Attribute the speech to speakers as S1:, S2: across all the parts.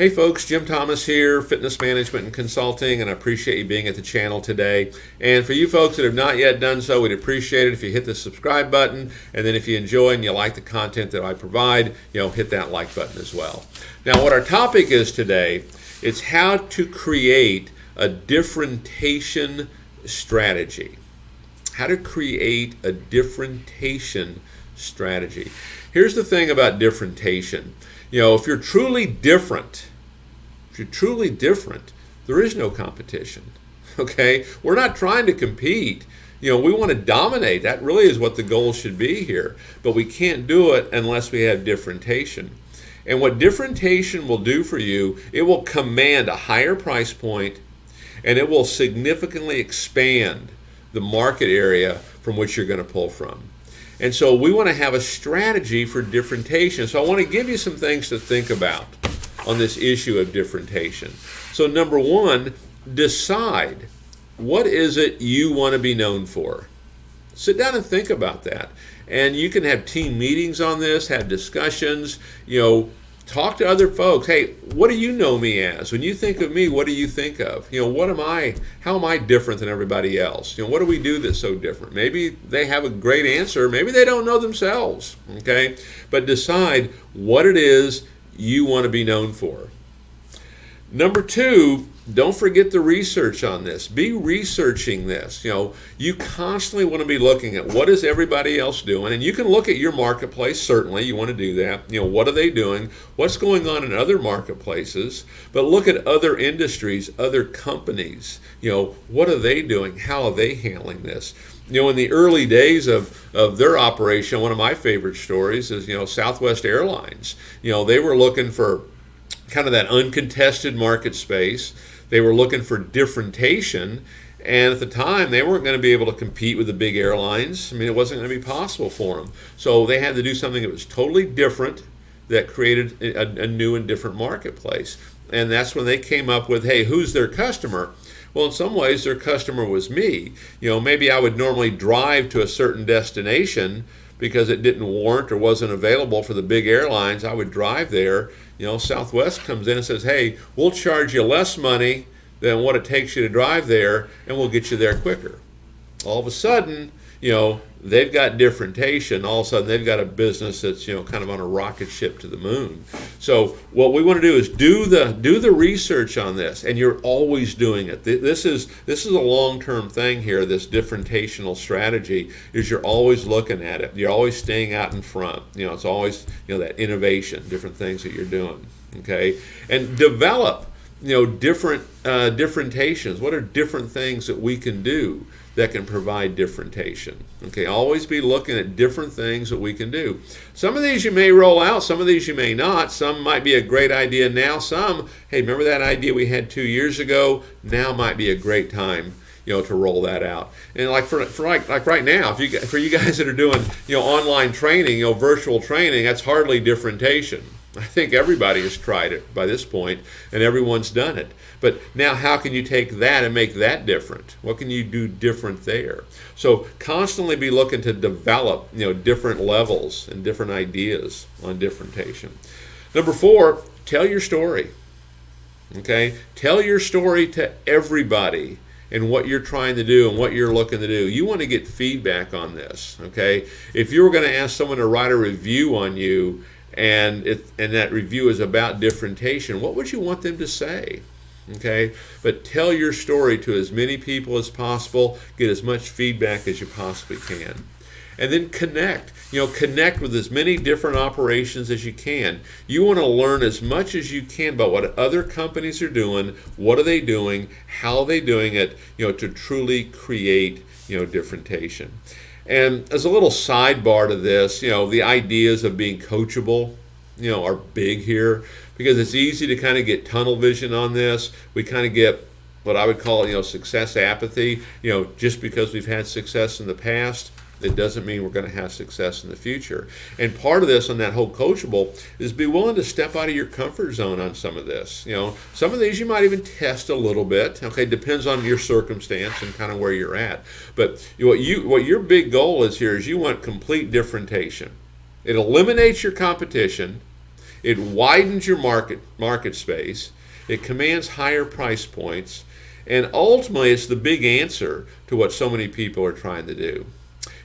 S1: Hey folks, Jim Thomas here, Fitness Management and Consulting, and I appreciate you being at the channel today. And for you folks that have not yet done so, we'd appreciate it if you hit the subscribe button, and then if you enjoy and you like the content that I provide, hit that like button as well. Now what our topic is today, it's how to create a differentiation strategy. How to create a differentiation strategy. Here's the thing about differentiation. If you're truly different, there is no competition. Okay? We're not trying to compete. We want to dominate. That really is what the goal should be here. But we can't do it unless we have differentiation. And what differentiation will do for you, it will command a higher price point, and it will significantly expand the market area from which you're going to pull from. And so we want to have a strategy for differentiation. So I want to give you some things to think about on this issue of differentiation. So number one, decide what is it you want to be known for. Sit down and think about that. And you can have team meetings on this, have discussions, talk to other folks. Hey, what do you know me as? When you think of me, what do you think of? How am I different than everybody else? What do we do that's so different? Maybe they have a great answer. Maybe they don't know themselves. Okay? But decide what it is you want to be known for. Number two, don't forget the research on this. Be researching this. You constantly want to be looking at what is everybody else doing, and you can look at your marketplace. Certainly, you want to do that. What are they doing? What's going on in other marketplaces? But look at other industries, other companies. What are they doing? How are they handling this? In the early days of their operation, one of my favorite stories is Southwest Airlines. They were looking for kind of that uncontested market space. They were looking for differentiation, and at the time they weren't going to be able to compete with the big airlines. It wasn't going to be possible for them. So they had to do something that was totally different, that created a new and different marketplace. And that's when they came up with, hey, who's their customer? Well, in some ways their customer was me. Maybe I would normally drive to a certain destination because it didn't warrant or wasn't available for the big airlines. I would drive there. Southwest comes in and says, hey, we'll charge you less money than what it takes you to drive there, and we'll get you there quicker. All of a sudden, they've got differentiation. All of a sudden, they've got a business that's, kind of on a rocket ship to the moon. So what we want to do is do the research on this, and you're always doing it. This is a long-term thing here. This differentiational strategy is you're always looking at it. You're always staying out in front. It's always that innovation, different things that you're doing. Okay, and develop different differentiations. What are different things that we can do that can provide differentiation? Okay, always be looking at different things that we can do. Some of these you may roll out, some of these you may not. Some might be a great idea now. Some, hey, remember that idea we had 2 years ago? Now might be a great time to roll that out. And like right now, for you guys that are doing online training, virtual training, that's hardly differentiation. I think everybody has tried it by this point, and everyone's done it. But now how can you take that and make that different? What can you do different there? So constantly be looking to develop different levels and different ideas on differentiation. Number four, tell your story. Okay? Tell your story to everybody and what you're trying to do and what you're looking to do. You want to get feedback on this. Okay? If you were going to ask someone to write a review on you, and that review is about differentiation, what would you want them to say? Okay, but tell your story to as many people as possible. Get as much feedback as you possibly can, and then connect. Connect with as many different operations as you can. You want to learn as much as you can about what other companies are doing. What are they doing? How are they doing it? To truly create differentiation. And as a little sidebar to this, the ideas of being coachable, are big here, because it's easy to kind of get tunnel vision on this. We kind of get what I would call, success apathy. Just because we've had success in the past, it doesn't mean we're going to have success in the future. And part of this on that whole coachable is be willing to step out of your comfort zone on some of this. Some of these you might even test a little bit. Okay, depends on your circumstance and kind of where you're at. But what your big goal is here is you want complete differentiation. It eliminates your competition. It widens your market space. It commands higher price points. And ultimately, it's the big answer to what so many people are trying to do.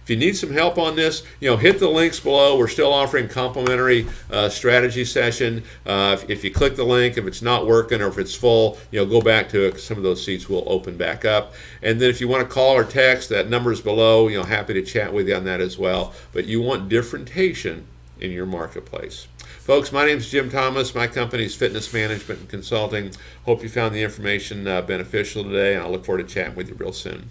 S1: If you need some help on this, hit the links below. We're still offering complimentary strategy session. If you click the link, if it's not working or if it's full, go back to it. Some of those seats will open back up. And then if you want to call or text, that number is below. Happy to chat with you on that as well. But you want differentiation in your marketplace. Folks, my name is Jim Thomas. My company is Fitness Management and Consulting. Hope you found the information beneficial today, and I look forward to chatting with you real soon.